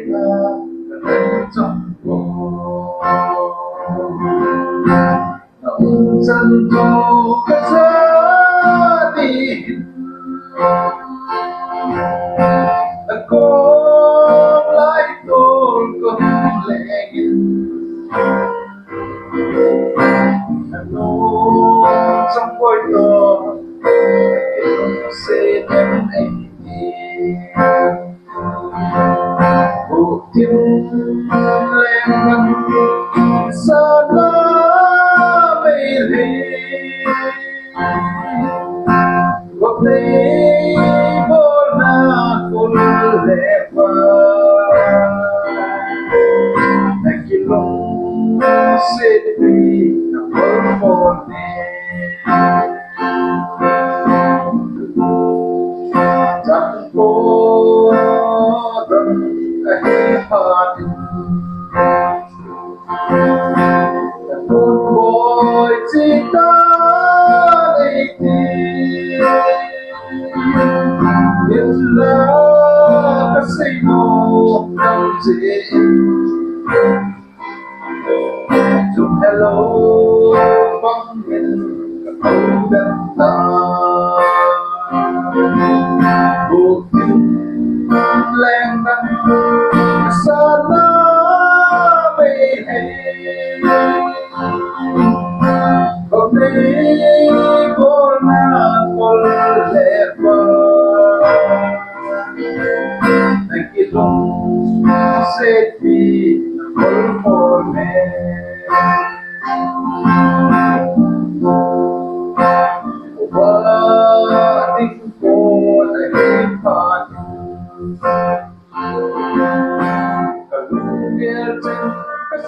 là trong cô ông dân cô ra đi cô lại tôi không lẽ nó trong quay to sẽ đem anh đi cuộc thiên lên ngăn xa nó mê ly cuộc đây vô na con lẽ qua anh chỉ lòng sẽ đi nằm một chẳng có tâm ấy phạt một bồi chỉ ta đây biết là các xây mô năm dễ dùng hello vắng mình các câu đất ta cuộc tình lên nắng xa nó mê hay hôm nay cô na cô lẽ qua anh kia lòng sẽ đi một mẹ và tình cô lại phạt cả lúc kia trên cái